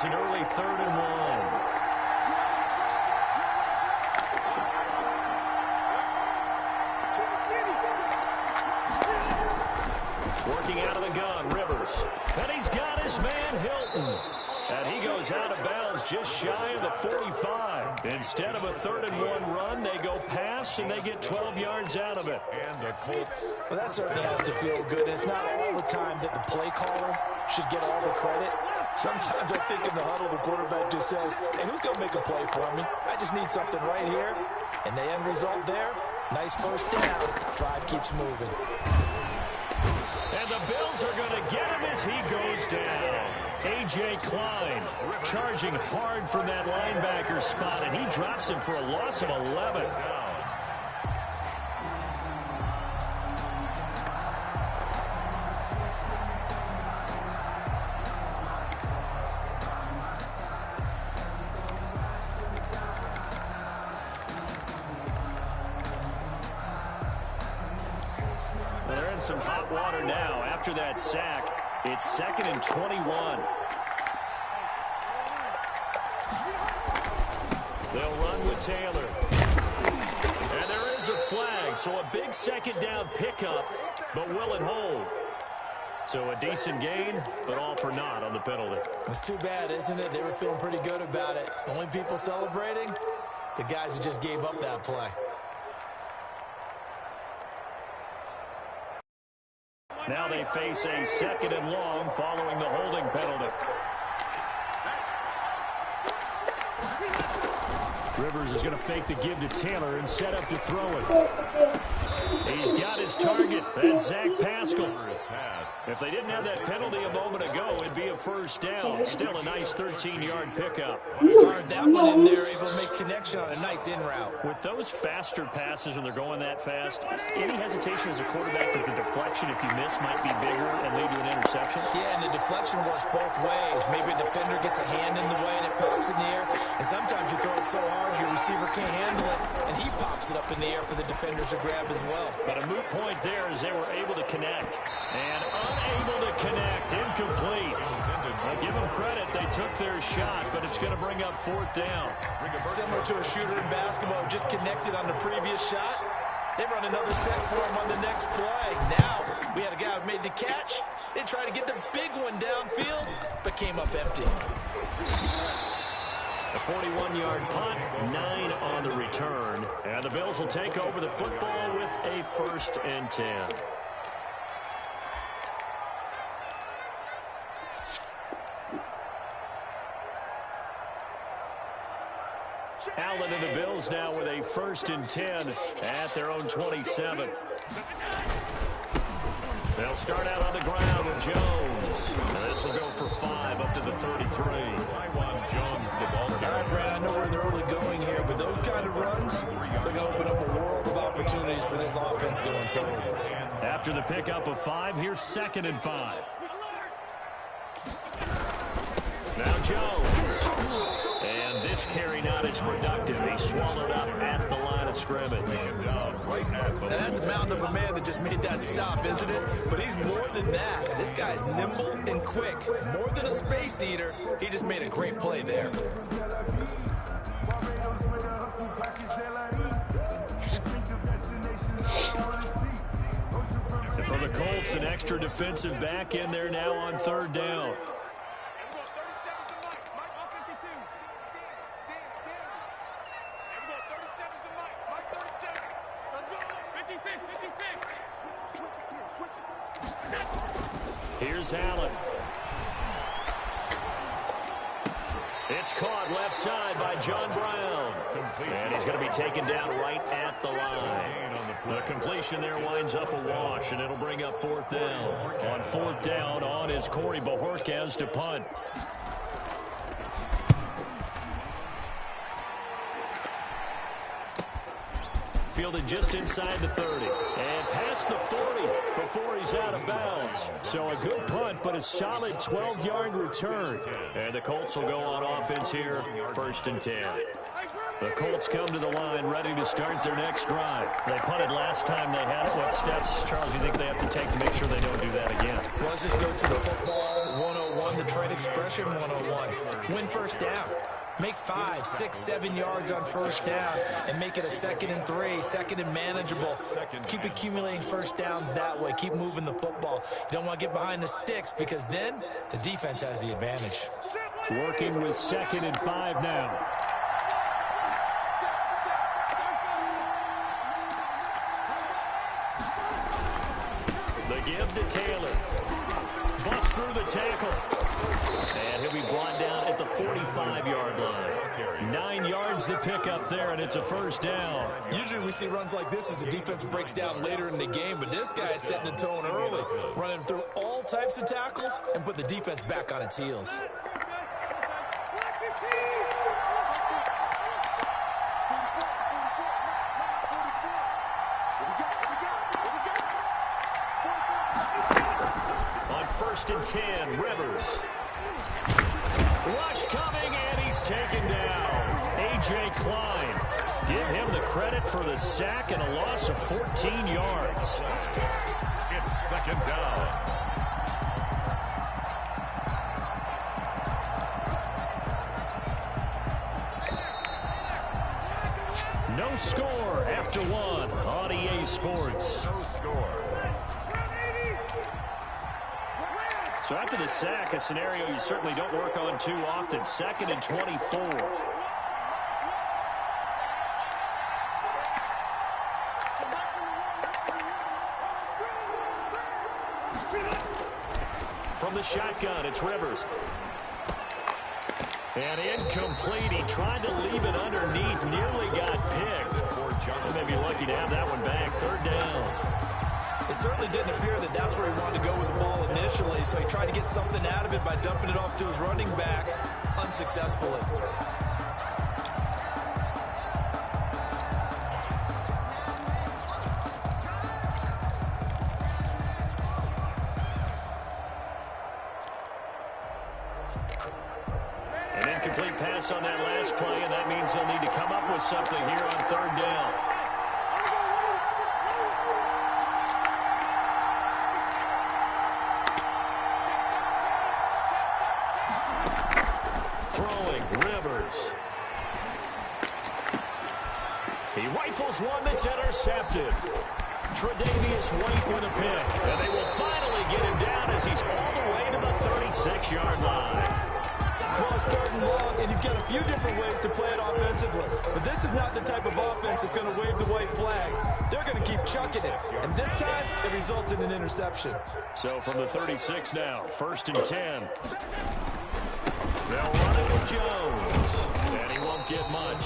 an early 3rd and 1. Working out of the gun, Rivers. And he's got his man, Hilton. And he goes out of bounds just shy of the 45. Instead of a 3rd and 1 run, they go pass, and they get 12 yards out of it. And the Colts. Well, that certainly has to feel good. It's not all the time that the play caller should get all the credit. Sometimes I think in the huddle, the quarterback just says, hey, who's going to make a play for me? I just need something right here. And the end result there, nice first down. Drive keeps moving. And the Bills are going to get him as he goes down. A.J. Klein charging hard from that linebacker spot, and he drops him for a loss of 11. They're in some hot water now. After that sack, it's 2nd and 21. They'll run with Taylor. And there is a flag, so a big 2nd down pickup, but will it hold? So a decent gain, but all for naught on the penalty. It's too bad, isn't it? They were feeling pretty good about it. The only people celebrating, the guys who just gave up that play. Now they face a 2nd and long following the holding penalty. Rivers is going to fake the give to Taylor and set up to throw it. He's got his target. That's Zach Pascal. If they didn't have that penalty a moment ago, it'd be a first down. Still a nice 13-yard pickup. Fired that one in there, able to make connection on a nice in route. With those faster passes when they're going that fast, any hesitation as a quarterback that the deflection, if you miss, might be bigger and lead to an interception? Yeah, and the deflection works both ways. Maybe a defender gets a hand in the way and it pops in the air. And sometimes you throw it so hard your receiver can't handle it, and he pops it up in the air for the defenders to grab as well. But a moot point there as they were able to connect. And unable to connect, incomplete. I'll give them credit, they took their shot, but it's going to bring up 4th down. Similar to a shooter in basketball who just connected on the previous shot. They run another set for him on the next play. Now, we had a guy who made the catch. They tried to get the big one downfield, but came up empty. A 41-yard punt, 9 on the return. And the Bills will take over the football with a 1st and 10. Allen and the Bills now with a 1st and 10 at their own 27. They'll start out on the ground with Jones. And this will go for 5 up to the 33. Jones, the ball. All right, Brad, I know we're in the early going here, but those kind of runs, they're going to open up a world of opportunities for this offense going forward. After the pickup of 5, here's 2nd and 5. Now Jones. And this carry not as productive. He swallowed up at the line of scrimmage. And that's a mountain of a man that just made that stop, isn't it? But he's more than that. This guy's nimble and quick. More than a space eater. He just made a great play there. And for the Colts, an extra defensive back in there now on 3rd down. Here's Allen. It's caught left side by John Brown. And he's going to be taken down right at the line. The completion there winds up a wash, and it'll bring up 4th down. On 4th down, on is Corey Bojorquez to punt. Fielded just inside the 30. And past the 40 before he's out of bounds. So a good punt, but a solid 12-yard return. And the Colts will go on offense here, 1st and 10. The Colts come to the line ready to start their next drive. They punted last time they had it. What steps, Charles, you think they have to take to make sure they don't do that again? Well, let's just go to the football 101. 101, the trade expression 101. Win first down. Make 5, 6, 7 yards on first down and make it a 2nd and 3, 2nd and manageable. Keep accumulating first downs that way. Keep moving the football. You don't want to get behind the sticks because then the defense has the advantage. Working with 2nd and 5 now. The give to Taylor. Bust through the tackle. And he'll be brought down at the 45-yard line. 9 yards to pick up there, and it's a first down. Usually we see runs like this as the defense breaks down later in the game, but this guy is setting the tone early, running through all types of tackles and put the defense back on its heels. On 1st and 10, Rivers. Rush coming, and he's taken down. A.J. Klein. Give him the credit for the sack and a loss of 14 yards. It's 2nd down. No score after 1 on EA Sports. No score. So after the sack, a scenario you certainly don't work on too often. 2nd and 24. From the shotgun, it's Rivers. And incomplete. He tried to leave it underneath. Nearly got picked. They may be lucky to have that one back. 3rd down. It certainly didn't appear that that's where he wanted to go with the ball initially, so he tried to get something out of it by dumping it off to his running back unsuccessfully. An incomplete pass on that last play, and that means they'll need to come up with something here on 3rd down. He rifles one that's intercepted. Tre'Davious White with a pick. And they will finally get him down as he's all the way to the 36-yard line. Well, it's 3rd and long, and you've got a few different ways to play it offensively. But this is not the type of offense that's going to wave the white flag. They're going to keep chucking it. And this time, it results in an interception. So from the 36 now, 1st and 10. They'll run it with Jones. And he won't get much.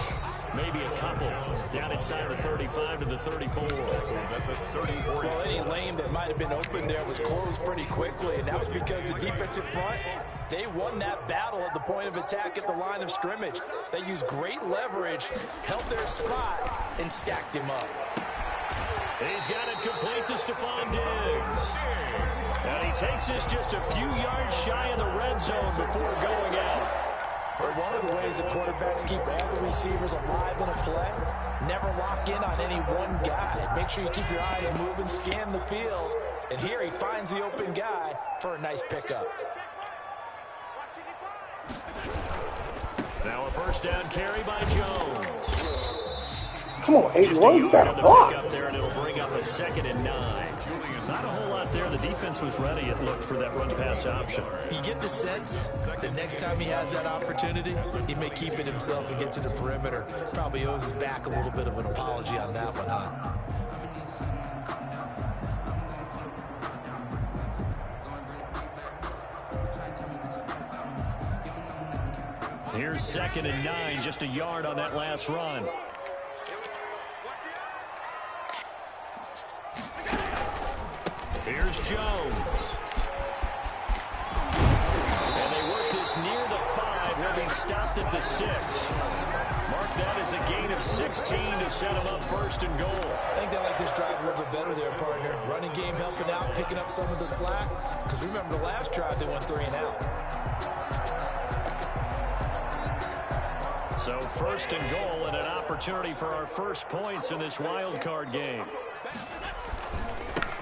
Maybe a couple. Down inside the 35 to the 34. Well, any lane that might have been open there was closed pretty quickly, and that was because the defensive front, they won that battle at the point of attack at the line of scrimmage. They used great leverage, held their spot, and stacked him up. He's got it complete to Stephon Diggs. And he takes this just a few yards shy of the red zone before going out. But one of the ways that quarterbacks keep all the receivers alive in a play, never lock in on any one guy. Make sure you keep your eyes moving, scan the field. And here he finds the open guy for a nice pickup. Now a 1st down carry by Jones. Come on, 81, you got a block. Up there, and it'll bring up a 2nd and 9. Not a whole lot there. The defense was ready, it looked, for that run-pass option. You get the sense that next time he has that opportunity, he may keep it himself and get to the perimeter. Probably owes his back a little bit of an apology on that one, huh? Here's 2nd and 9, just a yard on that last run. Here's Jones. And they work this near the 5. He'll be stopped at the 6. Mark that as a gain of 16 to set him up 1st and goal. I think they like this drive a little bit better there, partner. Running game helping out, picking up some of the slack. Because remember the last drive, they went 3 and out. So 1st and goal and an opportunity for our first points in this wild card game.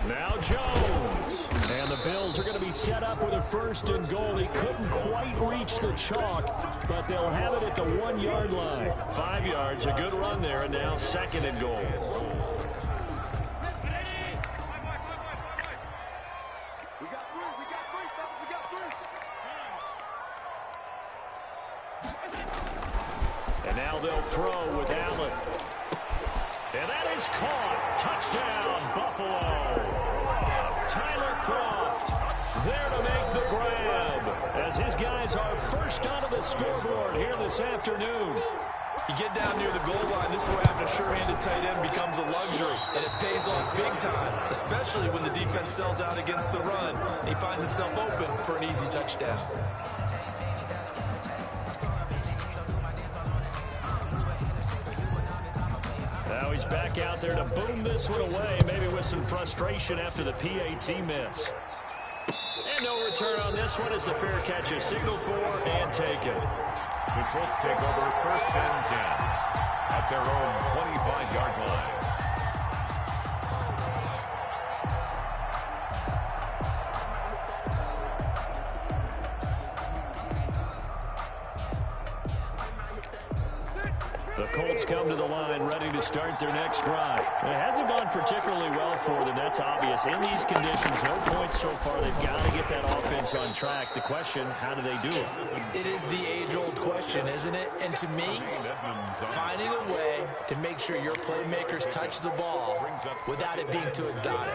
Now Jones. And the Bills are going to be set up with a 1st and goal. He couldn't quite reach the chalk, but they'll have it at the 1-yard line. 5 yards, a good run there, and now 2nd and goal. And now they'll throw with Allen. And that is caught. Touchdown, Buffalo. Tyler Kroft there to make the grab as his guys are first onto the scoreboard here this afternoon. You get down near the goal line, this is where having a sure-handed tight end becomes a luxury, and it pays off big time, especially when the defense sells out against the run, and he finds himself open for an easy touchdown. Now he's back out there to boom this one away, maybe with some frustration after the PAT miss. And no return on this one as the fair catch is signaled for and taken. The Colts take over 1st and 10 at their own 25-yard line. The Colts come to the line ready to start their next drive. It hasn't gone particularly well for them. That's obvious. In these conditions, no points so far. They've got to get that offense on track. The question, how do they do it? It is the age-old question, isn't it? And to me, finding a way to make sure your playmakers touch the ball without it being too exotic.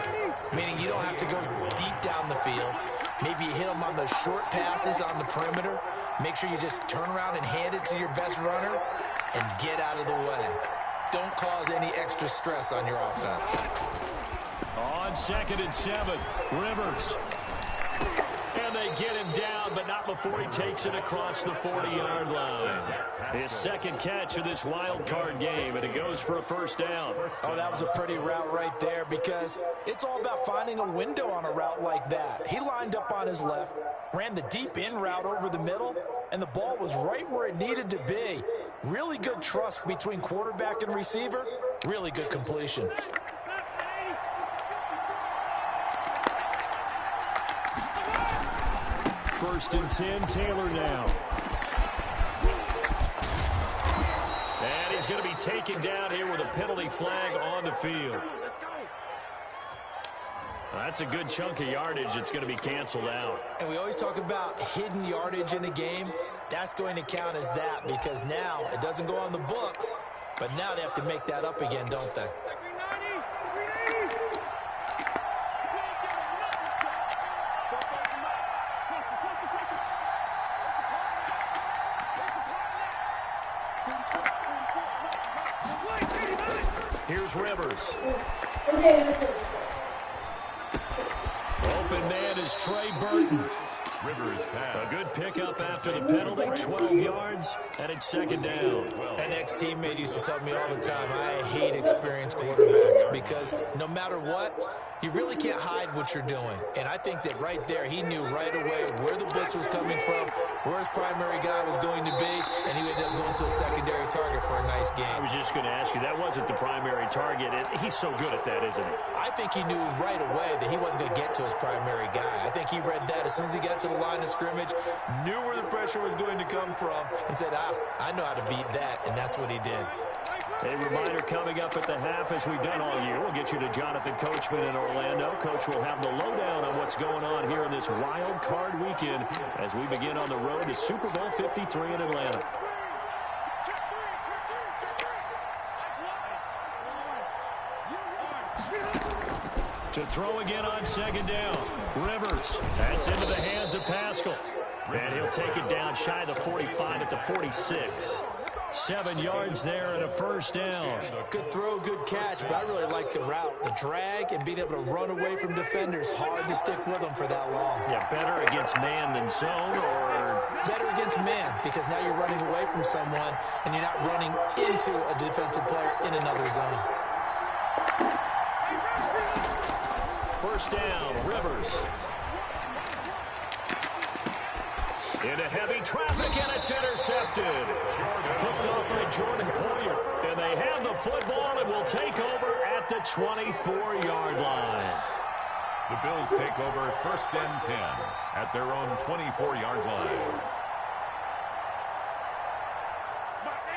Meaning you don't have to go deep down the field. Maybe you hit them on those short passes on the perimeter. Make sure you just turn around and hand it to your best runner and get out of the way. Don't cause any extra stress on your offense. On 2nd and 7, Rivers. And they get him down, but not before he takes it across the 40-yard line. His 2nd catch of this wild card game, and it goes for a 1st down. Oh, that was a pretty route right there because it's all about finding a window on a route like that. He lined up on his left, ran the deep in route over the middle, and the ball was right where it needed to be. Really good trust between quarterback and receiver. Really good completion. First and 10, Taylor now. And he's going to be taken down here with a penalty flag on the field. That's a good chunk of yardage. It's going to be canceled out. And we always talk about hidden yardage in a game. That's going to count as that because now it doesn't go on the books, but now they have to make that up again, don't they? Here's Rivers. Open man is Trey Burton. Rivers pass. A good pickup after the penalty, 12 yards, and it's 2nd down. An ex-teammate used to tell me all the time, I hate experienced quarterbacks because no matter what, you really can't hide what you're doing. And I think that right there, he knew right away where the blitz was coming from, where his primary guy was going to be, and he ended up going to a secondary target for a nice game. I was just going to ask you, that wasn't the primary target. He's so good at that, isn't he? I think he knew right away that he wasn't going to get to his primary guy. I think he read that as soon as he got to the line of scrimmage, knew where the pressure was going to come from, and said, I know how to beat that, and that's what he did. A reminder coming up at the half, as we've done all year. We'll get you to Jonathan Coachman in Orlando. Coach will have the lowdown on what's going on here in this wild card weekend as we begin on the road to Super Bowl 53 in Atlanta. To throw again on 2nd down. Rivers. That's into the hands of Pascal. And he'll take it down shy of the 45 at the 46. 7 yards there and a 1st down. Good throw, good catch, but I really like the route. The drag and being able to run away from defenders. Hard to stick with them for that long. Yeah, better against man than zone, or better against man because now you're running away from someone and you're not running into a defensive player in another zone. 1st down, Rivers. Into heavy traffic, and it's intercepted. Picked off by Jordan Poyer. And they have the football and will take over at the 24-yard line. The Bills take over 1st and 10 at their own 24-yard line.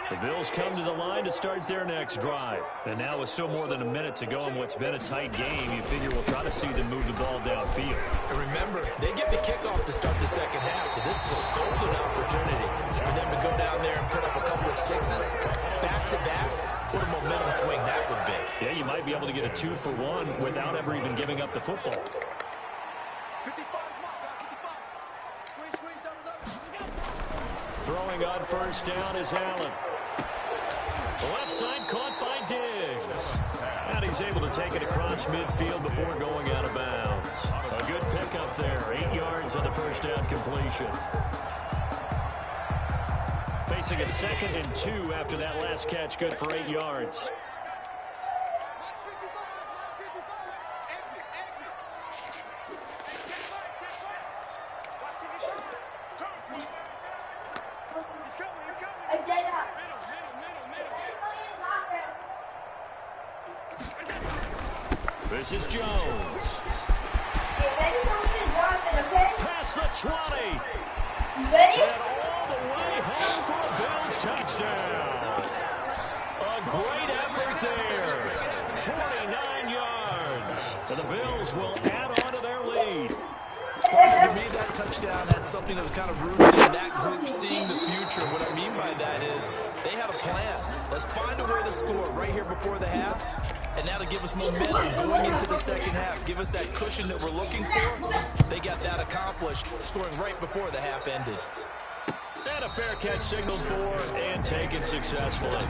The Bills come to the line to start their next drive. And now with still more than a minute to go in what's been a tight game, you figure we'll try to see them move the ball downfield. And remember, they get the kickoff to start the second half, so this is a golden opportunity for them to go down there and put up a couple of sixes back-to-back. What a momentum swing that would be. Yeah, you might be able to get a 2-for-1 without ever even giving up the football. Throwing on first down is Allen. The left side caught by Diggs. And he's able to take it across midfield before going out of bounds. A good pickup there. 8 yards on the first down completion. Facing a 2nd and 2 after that last catch, good for 8 yards. This is Jones. Past the 20. You ready? And all the way home for a Bills touchdown. A great effort there. 49 yards. And the Bills will add on to their lead. To me, that touchdown had something that was kind of rooted in that group seeing the future. What I mean by that is they had a plan. Let's find a way to score right here before the half. And now to give us momentum going into the second half, give us that cushion that we're looking for. They got that accomplished, scoring right before the half ended. And a fair catch signaled for and taken successfully.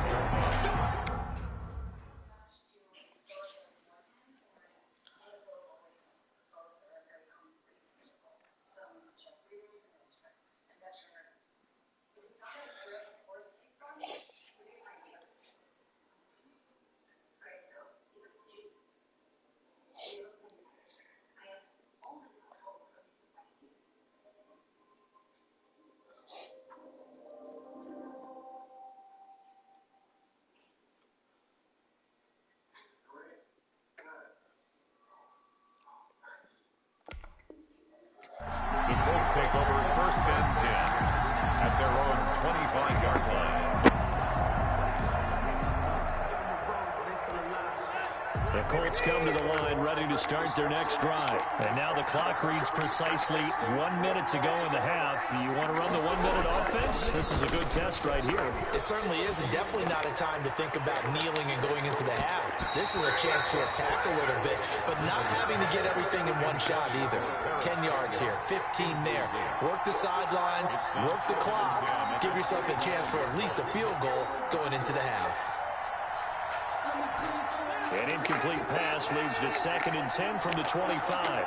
The Colts take over 1st and 10 at their own 25-yard line. The Colts come to the line ready to start their next drive. And now the clock reads precisely 1 minute to go in the half. You want to run the 1 minute offense? This is a good test right here. It certainly is, and definitely not a time to think about kneeling and going into the half. This is a chance to attack a little bit, but not having to get everything in one shot either. 10 yards here, 15 there. Work the sidelines, work the clock. Give yourself a chance for at least a field goal going into the half. An incomplete pass leads to 2nd and 10 from the 25.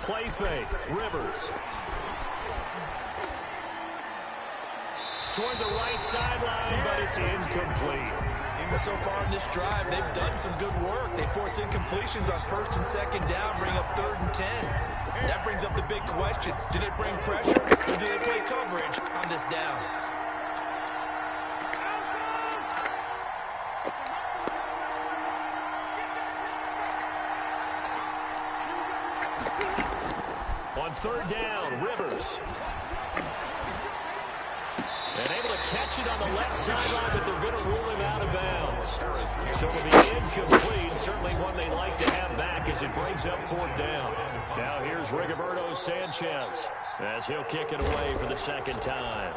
Play fake, Rivers. Toward the right sideline, but it's incomplete. Well, so far in this drive, they've done some good work. They force incompletions on 1st and 2nd down, bring up 3rd and 10. That brings up the big question. Do they bring pressure, or do they play coverage on this down? On 3rd down, Rivers. And able to catch it on the left sideline, but they're going to rule him out of bounds. So with the incomplete, certainly one they like to have back as it brings up 4th down. Now here's Rigoberto Sanchez as he'll kick it away for the 2nd time.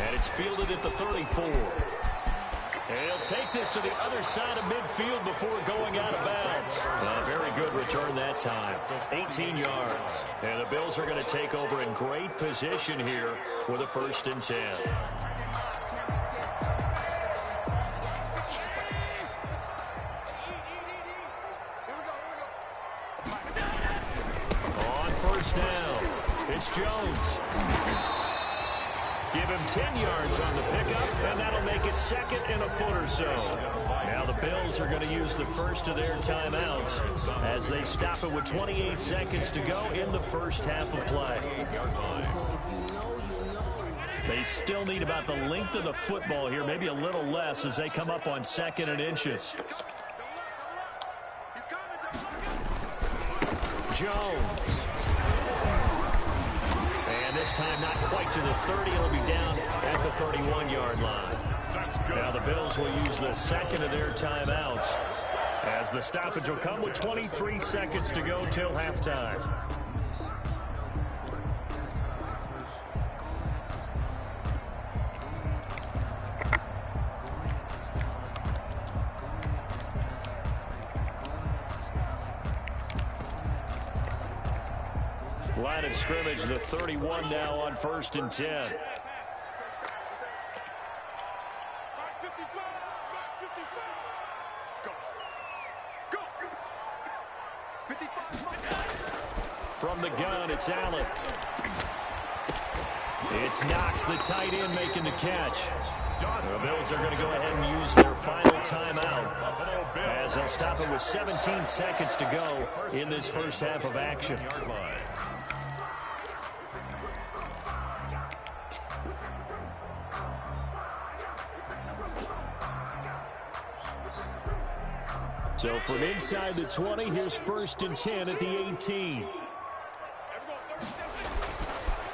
And it's fielded at the 34. And he'll take this to the other side of midfield before going out of bounds. A very good return that time. 18 yards. And the Bills are going to take over in great position here with a 1st and 10. On 1st down, it's Jones. Give him 10 yards on the pickup, and that'll make it 2nd and a foot or so. Now the Bills are going to use the first of their timeouts as they stop it with 28 seconds to go in the first half of play. They still need about the length of the football here, maybe a little less as they come up on 2nd and inches. Jones. And this time not quite to the 30. It'll be down at the 31-yard line. Now the Bills will use the second of their timeouts as the stoppage will come with 23 seconds to go till halftime. Line of scrimmage, the 31 now on 1st and 10. From the gun, it's Allen. It's Knox, the tight end, making the catch. The Bills are going to go ahead and use their final timeout as they'll stop it with 17 seconds to go in this first half of action. So from inside the 20, here's 1st and 10 at the 18.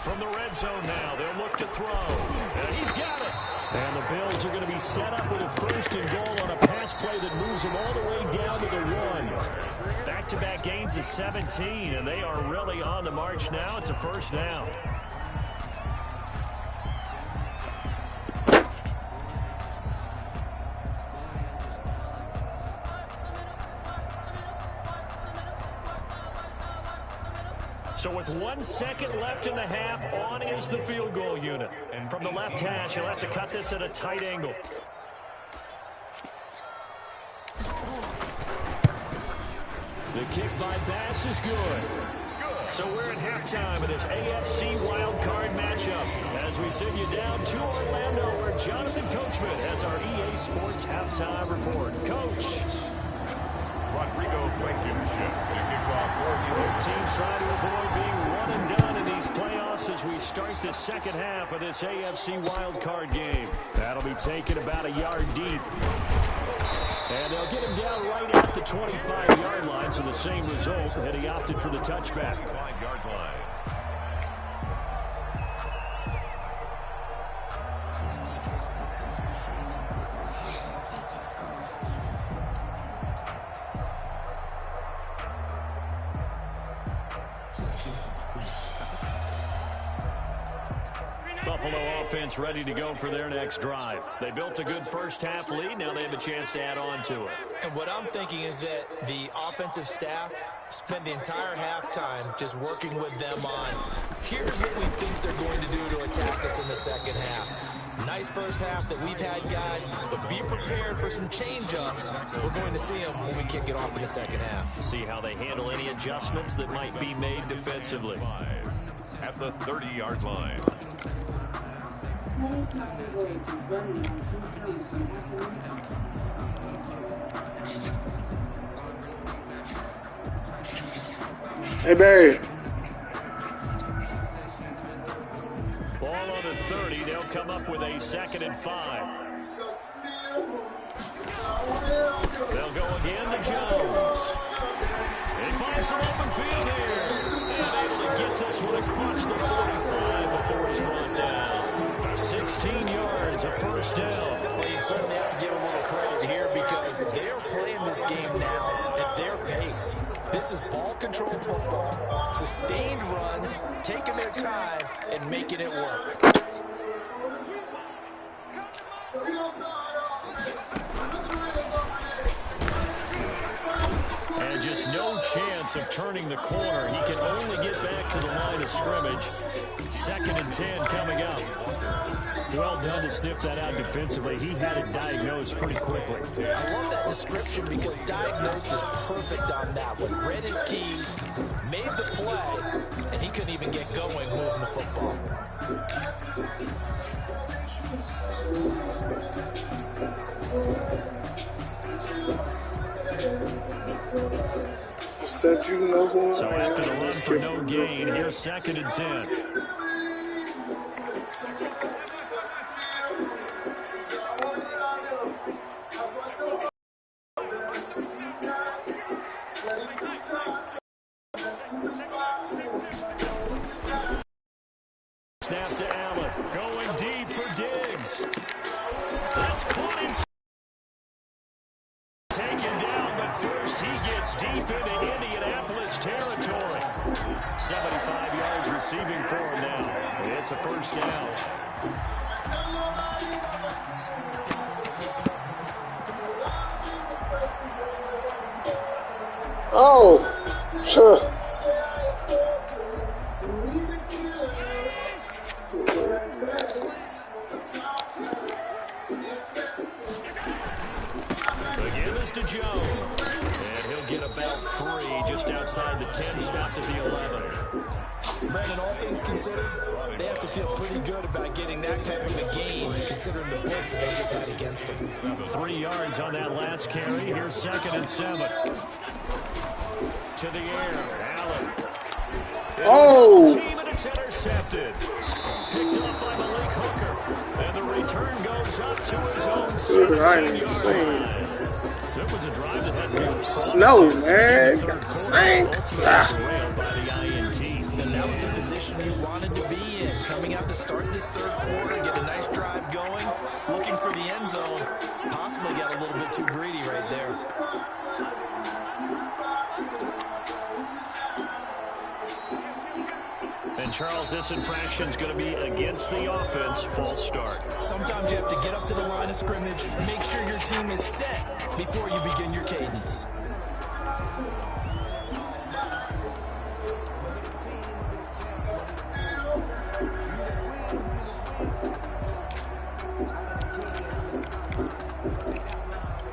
From the red zone now, they'll look to throw. And he's got it. And the Bills are going to be set up with a 1st and goal on a pass play that moves them all the way down to the 1. Back-to-back gains of 17, and they are really on the march now. It's a 1st down. So with 1 second left in the half, on is the field goal unit. And from the left hash, he'll have to cut this at a tight angle. The kick by Bass is good. So we're at halftime of this AFC wild card matchup as we send you down to Orlando where Jonathan Coachman has our EA Sports halftime report. Coach. Rodrigo Blankenship to kick off for Both teams trying to avoid being one and done in these playoffs as we start the second half of this AFC wild card game. That'll be taken about a yard deep. And they'll get him down right at the 25-yard line, so the same result, and he opted for the touchback. 5-yard line. Buffalo offense ready to go for their next drive. They built a good first half lead. Now they have a chance to add on to it. And what I'm thinking is that the offensive staff spent the entire halftime just working with them on, here's what we think they're going to do to attack us in the second half. Nice first half that we've had, guys, but be prepared for some change-ups. We're going to see them when we kick it off in the second half. See how they handle any adjustments that might be made defensively. 5 at the 30-yard line. Hey, Barry. Ball on the 30. They'll come up with a 2nd and 5. They'll go again to Jones. He finds some open field here. And able to get this one across the 45 before he's brought down. 16 yards, a 1st down. Well, you certainly have to give them a little credit here because they are playing this game now at their pace. This is ball control football, sustained runs, taking their time and making it work. And just no chance of turning the corner. He can only get back to the line of scrimmage. 2nd and 10 coming up. Well done to sniff that out defensively. He had it diagnosed pretty quickly. I love that description because diagnosed is perfect on that one. Read his keys, made the play, and he couldn't even get going moving the football. Said you know who So after the run for no gain, here's 2nd and 10. Snap to Allen. Going deep for Diggs. That's caught in. Taken down, but first he gets deep into Indianapolis territory. 75 yards receiving for him now. It's a first down. Oh, sure. Again is to Jones. And he'll get about 3 just outside the 10, stopped at the 11. Brandon, all things considered, they have to feel pretty good about getting that type of a game, considering the points that they just had against them. 3 yards on that last carry. Here's 2nd and 7. To the air, Allen. Oh! Team, and it's intercepted. Picked up by Malik Hooker. And the return goes up to his own 17-yard line. So it was a drive that had no Snow, man. Got the same. Derailed by the INT. And that was the position you wanted to be in. Coming out to start this third quarter, get a nice drive going, looking for the end zone. Possibly got a little bit too greedy right there. And Charles, this infraction's going to be against the offense. False start. Sometimes you have to get up to the line of scrimmage, make sure your team is set before you begin your cadence.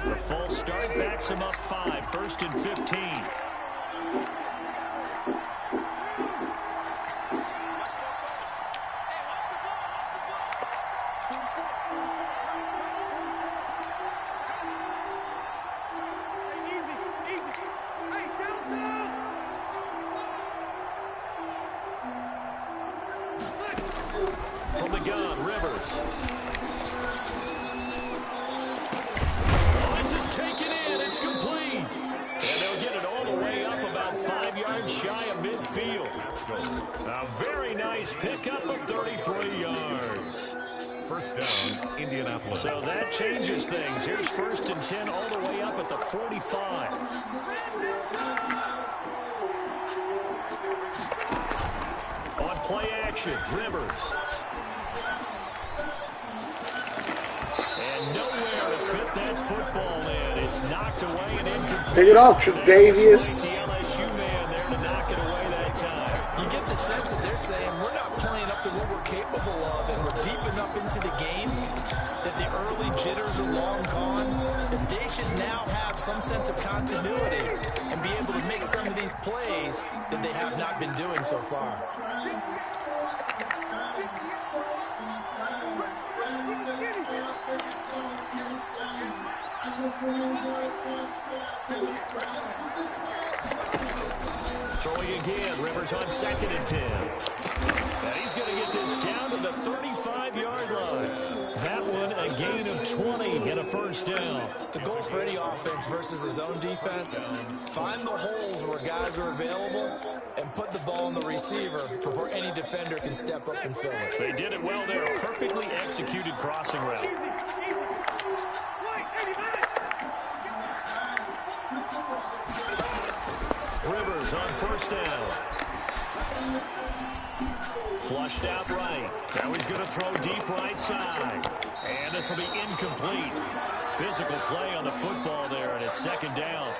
The false start backs him up 5. 1st and 15. From the gun, Rivers. This is taken in. It's complete. And they'll get it all the way up about 5 yards shy of midfield. A very nice pickup of 33 yards. First down, Indianapolis. So that changes things. Here's 1st and 10 all the way up at the 45. On play action, Rivers. And nowhere to fit that football in. It's knocked away and incomplete. Take it off, Tre'Davious. The LSU man there to knock it away that time. You get the sense that they're saying we're not playing up to what we're capable of, and we're deep enough into the game that the early jitters are long gone, that they should now have some sense of continuity and be able to make some of these plays that they have not been doing so far. Throwing again, Rivers on 2nd and 10. And he's going to get this down to the 35-yard line. That one a gain of 20 and a first down. The goal for any offense versus his own defense, find the holes where guys are available and put the ball on the receiver before any defender can step up and fill it. They did it well there. A perfectly executed crossing route. Rivers on 1st down. Flushed out right. Now he's going to throw deep right side. And this will be incomplete. Physical play on the football there, and it's 2nd down.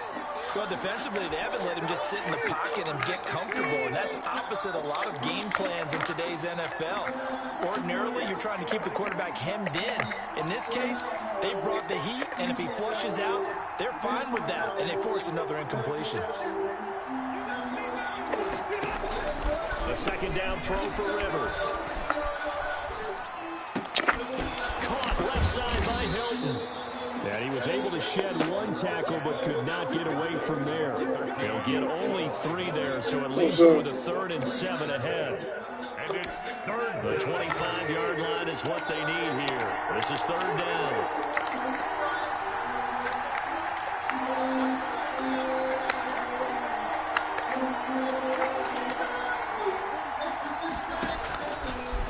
Well, defensively, they haven't let him just sit in the pocket and get comfortable, and that's opposite a lot of game plans in today's NFL. Ordinarily, you're trying to keep the quarterback hemmed in. In this case, they brought the heat, and if he flushes out, they're fine with that, and they force another incompletion. The 2nd down throw for Rivers. Caught left side by Hilton. And he was able to shed 1 tackle but could not get away from there. He'll get only 3 there, so it leaves him with a 3rd and 7 ahead. And it's 3rd. The 25-yard line is what they need here. This is 3rd down.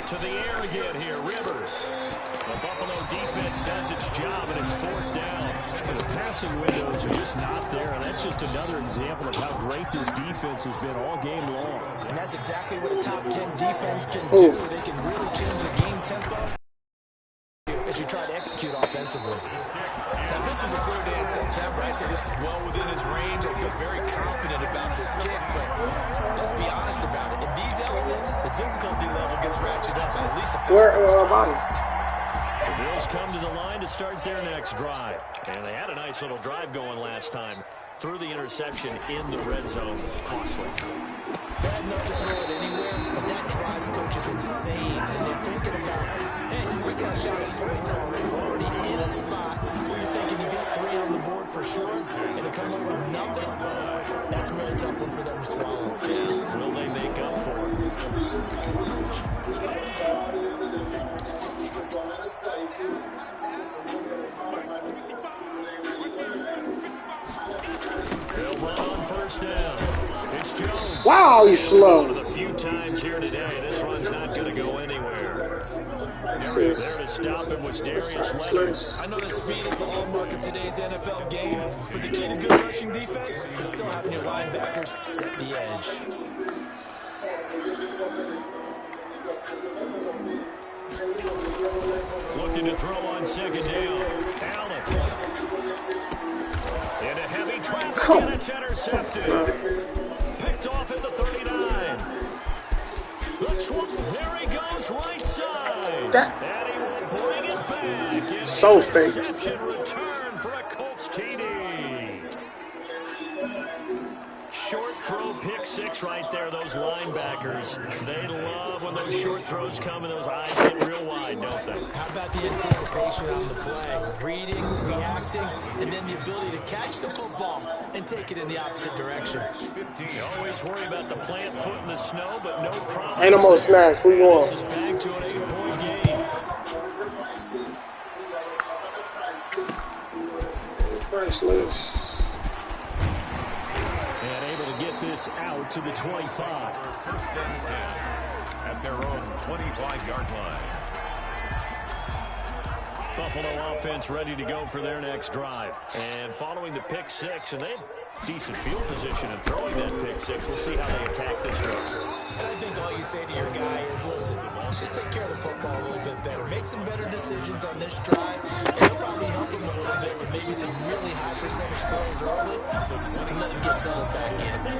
to the air again here, Rivers. The Buffalo defense does its job, and it's 4th down. The passing windows are just not there, and that's just another example of how great this defense has been all game long. And that's exactly what a top 10 defense can do. They can really change the game tempo as you try to execute offensively. Now, this was a clear day in September. I'd say this is well within his range. I feel very confident about this kick, but let's be honest about it. In these elements, the difficulty level gets ratcheted up by at least a The Bills come to the line to start their next drive. And they had a nice little drive going last time. Through the interception in the red zone. Costly. Bad enough to throw it anywhere, but that drives coaches insane. And they're thinking about, hey, we got a shot at points already. We're already in a spot where you're thinking you got 3 on the board for sure, and to come up with nothing, that's a really tough one for them to swallow. Will they make up for it? They'll run on 1st down. It's Jones. Wow, he's slow. One of the few times here today, this run's not going to go anywhere. There to stop him was Darius Leonard. I know that speed is the hallmark of today's NFL game, but the key to good rushing defense is still having your linebackers set the edge. Looking to throw on 2nd down. Allen. In a heavy traffic, and it's intercepted. Picked off at the 39. The 12, there he goes, right side. And he will bring it back. So fake. Interception return for a Colts TD. Short throw, pick 6 right there. Those linebackers, they love when those short throws come and those eyes get real wide, don't they? How about the anticipation on the play? Reading, reacting, and then the ability to catch the football and take it in the opposite direction. You always worry about the plant foot in the snow, but no problem. Ain't no more snacks. What do you want? This is back to an 8-point game. And able to get this out to the 25. 1st and 10 at their own 25-yard line. Buffalo offense ready to go for their next drive. And following the pick 6, and they have decent field position in throwing that pick 6. We'll see how they attack this drive. And I think all you say to your guy is, listen, just take care of the football a little bit better. Make some better decisions on this drive, and it'll probably help him a little bit with maybe some really high percentage throws early to let him get settled back in. They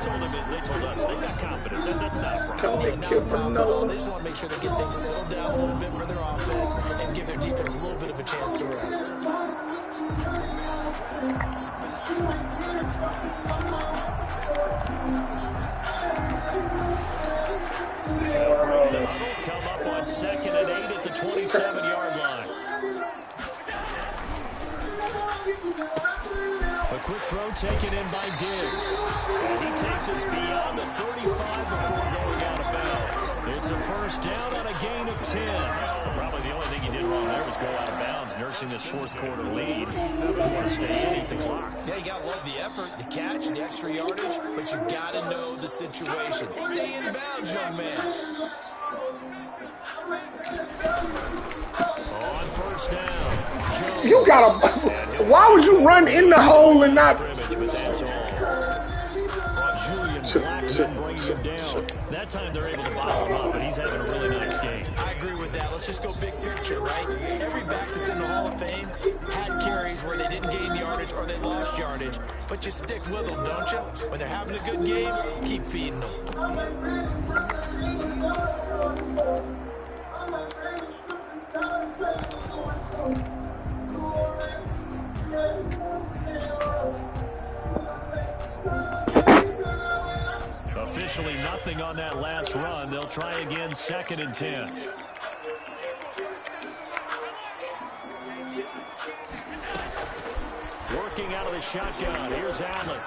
told us they got confidence, and that's not a problem. Yeah, not a problem at all. They just want to make sure they get things settled down a little bit for their offense and give their defense a little bit of a chance to rest. Come up on 2nd and 8 at the 27-yard line. A quick throw taken in by Diggs. And he takes us beyond the 35 before going out of bounds. It's a 1st down on a gain of 10. Probably the only thing he did wrong there was go out of bounds, nursing this 4th quarter lead. You want to stay in, eat the clock. Yeah, you got to love the effort, the catch, the extra yardage, but you got to know the situation. Stay in bounds, young man. On 1st down. Jones. You gotta. Why would you run in the hole and not? But that's all. Julian Blackman bringing him down. That time they're able to bottle him up, but he's having a really nice game. I agree with that. Let's just go big picture, right? Every back that's in the Hall of Fame had carries where they didn't gain yardage or they lost yardage, but you stick with them, don't you? When they're having a good game, keep feeding them. Officially nothing on that last run. They'll try again, 2nd and 10. Working out of the shotgun. Here's Allen.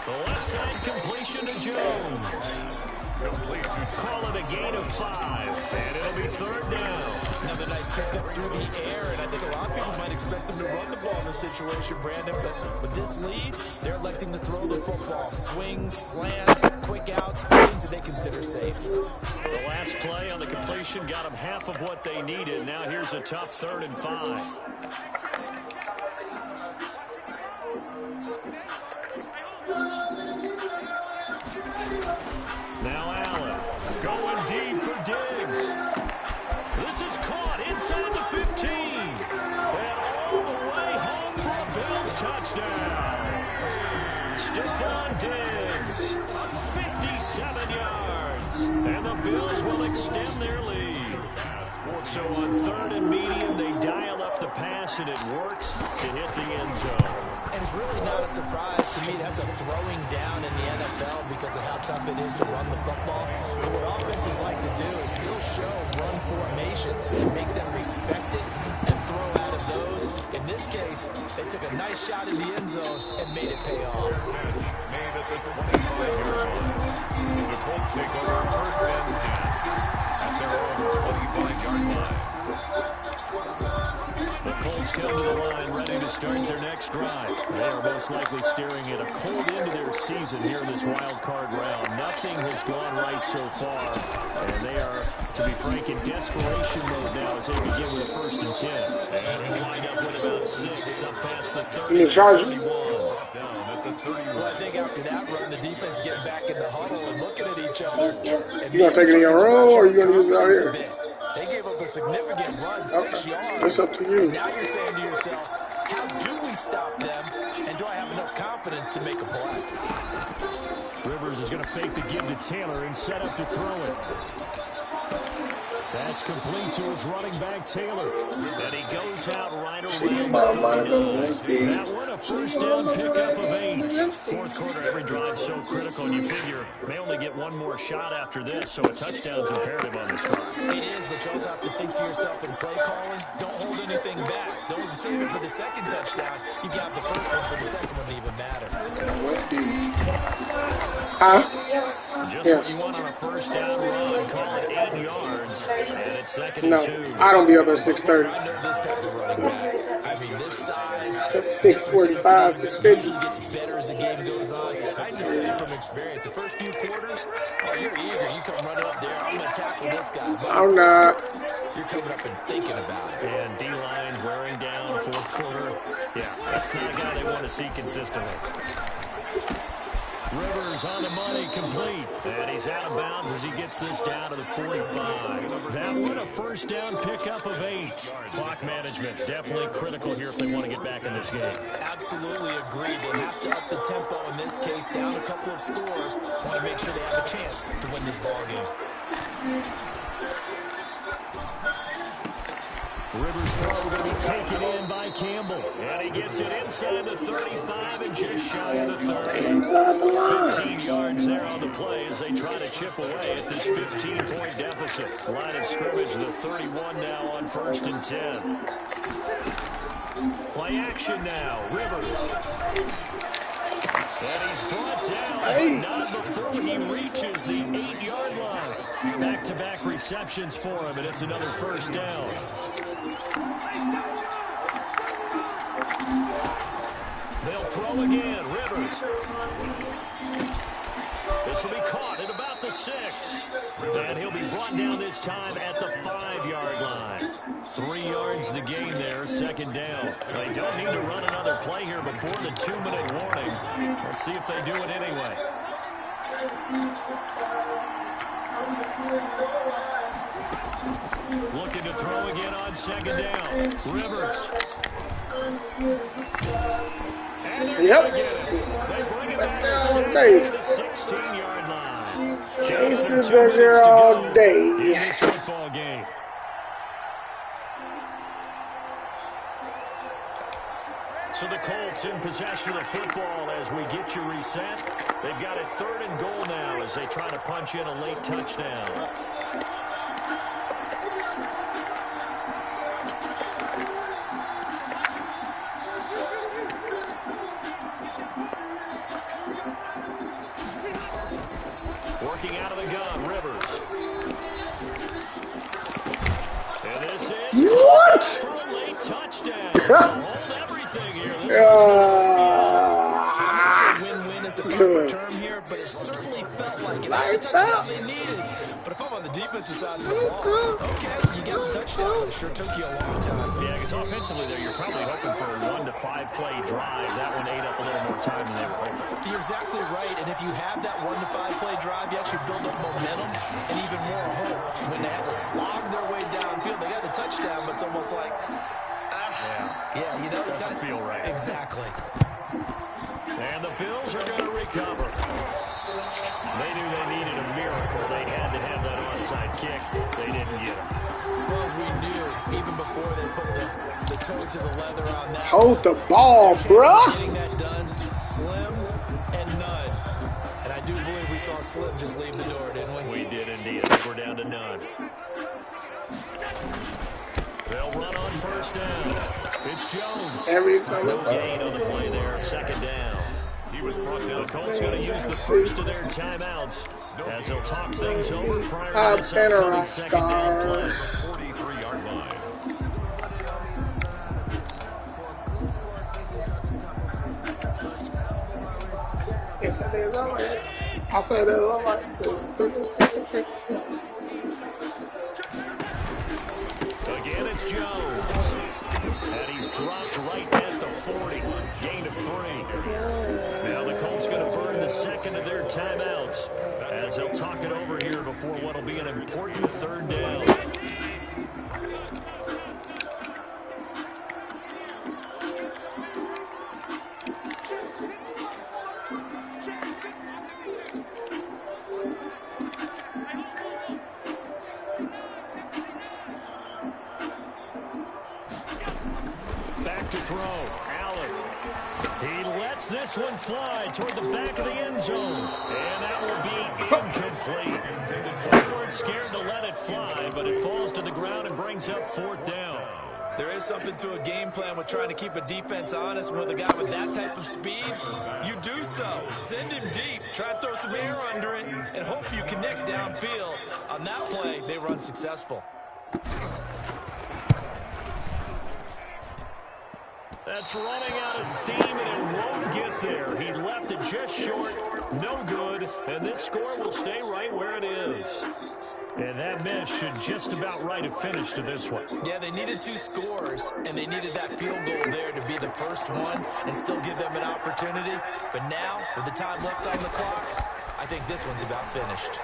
The left side completion to Jones. Call it a gain of 5. And it'll be 3rd down. Another nice pickup through the air, and I think a lot of people might expect them to run the ball in this situation, Brandon, but with this lead, they're electing to throw the football. Swings, slants, quick outs, ones that they consider safe. The last play on the completion got them half of what they needed. Now here's a tough 3rd and 5. Now Allen going deep for Diggs. This is caught inside the 15. And all the way home for a Bills touchdown. Stephon Diggs, 57 yards. And the Bills will extend their lead. So on 3rd and medium, they dial up the pass, and it works to hit the end zone. And it's really not a surprise to me. That's a throwing down in the NFL because of how tough it is to run the football. But what offenses like to do is still show run formations to make them respect it and throw out of those. In this case, they took a nice shot in the end zone and made it pay off. Made at the 25-yard line. The Colts take over 1st and 10 at their own 25-yard line. The Colts come to the line ready to start their next drive. They are most likely staring at a cold end to their season here in this wild card round. Nothing has gone right so far, and they are, to be frank, in desperation mode now as they begin with a 1st and 10. And we'll wind up with about 6 up past the 30. Down at the 31. Well, I think after that run, the defense getting back in the huddle and looking at each other. You gonna take it in your row, or you gonna use it out here? They gave up a significant run, 6 yards. It's up to you. And now you're saying to yourself, how do we stop them? And do I have enough confidence to make a play? Rivers is going to fake the give to Taylor and set up to throw it. That's complete to his running back, Taylor. And he goes out right around. That one a 1st down pickup of 8. 4th quarter, every drive so critical, and you figure may only get one more shot after this, so a touchdown's imperative on this drive. It is, but you also have to think to yourself in play calling, don't hold anything back. Don't save it for the 2nd touchdown. You got the 1st one for the 2nd one to even matter. Just what you want on a 1st down run, call it 8 yards. And it's 2nd and 2. I don't be up at 6:30. I know this type of running back. I mean, this size. That's 6:45, 6:50. It gets better as the game goes on. I just tell you from experience, the first few quarters, you're eager. You come running up there, I'm going to tackle this guy. But I'm not. you're coming up and thinking about it. And D-line wearing down 4th quarter. Yeah, that's not a guy they want to see consistently. Rivers on the money, complete. And he's out of bounds as he gets this down to the 45. That one a 1st down pickup of 8. Clock management definitely critical here if they want to get back in this game. Absolutely agree. They have to up the tempo in this case, down a couple of scores. Want to make sure they have a chance to win this ball game. Rivers' throw going to be taken in by Campbell. And he gets it inside the 35 and just shy of the 30. 15 yards there on the play as they try to chip away at this 15-point deficit. Line of scrimmage, the 31 now on 1st and 10. Play action now. Rivers. And he's brought down, but not before he reaches the 8-yard line. Back-to-back receptions for him, and it's another 1st down. They'll throw again. Rivers. This will be caught at about the 6. And he'll be brought down this time at the 5-yard line. 3 yards the gain there, 2nd down. They don't need to run another play here before the 2-minute warning. Let's see if they do it anyway. Looking to throw again on 2nd down. Rivers. And they're They bring it back to the 16-yard line. Jason's been there all day. In this football game. So the Colts in possession of the football as we get you reset. They've got it 3rd and goal now as they try to punch in a late touchdown. Working out of the gun, Rivers. And this is what? For a late touchdown. So hold everything here. This I'm not sure win-win is the proper term here, but it certainly felt like and they got the touchdown they needed. But if I'm on the defensive side of the ball, okay, you got the touchdown, but it sure took you a long time. Yeah, because offensively there, you're probably hoping for a 1 to 5 play drive. That one ate up a little more time than they were hoping. You're exactly right, and if you have that 1 to 5 play drive, you actually build up momentum and even more hope. When they had to slog their way downfield, they got the touchdown, but it's almost like, yeah, you know, it doesn't feel right. Exactly. And the Bills are going to recover. They knew they needed a miracle. They had to have that onside kick. They didn't get it. Well, as we knew, even before they put the toe to the leather on that. Hold the ball, bruh. Getting that done, slim and none. And I do believe we saw Slim just leave the door, didn't we? We did indeed. I think we're down to none. They'll run on first down. It's Jones. No gain on the play there. Second down. He was brought down. The Colts going to use the first of their timeouts as they'll talk things over prior to this upcoming second down play. 43-yard line. I'll say that all right. Again, it's Jones. And he's dropped right at the 40. Gain of 3. Now the Colts going to burn the second of their timeouts as they'll talk it over here before what will be an important third down. Back to throw. Allen. He lets this one fly toward the back of the end zone. And that will be incomplete. They weren't scared to let it fly, but it falls to the ground and brings up fourth down. There is something to a game plan with trying to keep a defense honest. With a guy with that type of speed, you do so. Send him deep. Try to throw some air under it and hope you connect downfield. On that play, they were unsuccessful. That's running out of steam, and it won't get there. He left it just short. No good. And this score will stay right where it is. And that miss should just about write a finish to this one. Yeah, they needed 2 scores, and they needed that field goal there to be the first one and still give them an opportunity. But now, with the time left on the clock, I think this one's about finished.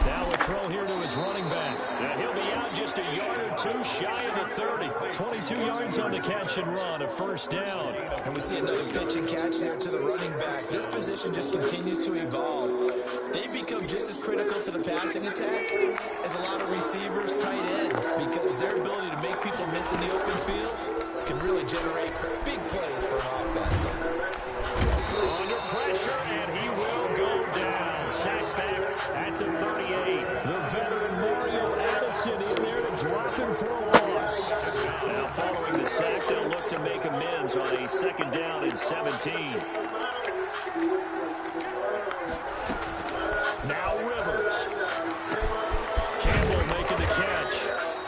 Now a throw here to his running back. He'll be out just a yard or 2 shy of the 30. 22 yards on the catch and run, a first down. And we see another pitch and catch there to the running back. This position just continues to evolve. They become just as critical to the passing attack as a lot of receivers, tight ends, because their ability to make people miss in the open field can really generate big plays for an offense. Under pressure, and he will go down. Sacked back at the 38. The veteran Mario Addison in there to drop him for a loss. Now following the sack, they'll look to make amends on a second down and 17. Now Rivers. Campbell making the catch.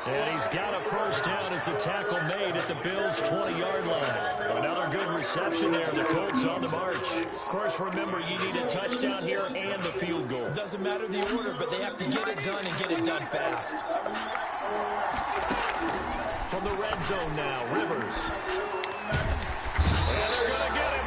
And he's got a first down as a tackle made at the Bills' 20-yard line. Another good reception there. The Colts on the march. Of course, remember, you need a touchdown here and the field goal. Doesn't matter the order, but they have to get it done and get it done fast. From the red zone now, Rivers. And they're going to get him.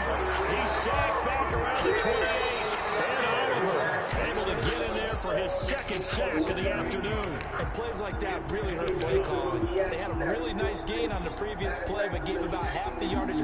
He's sacked back around the 28. And Oliver able to get in there for his second sack of the afternoon. And plays like that really hurt play calling. They had a really nice gain on the previous play, but gave about half the yardage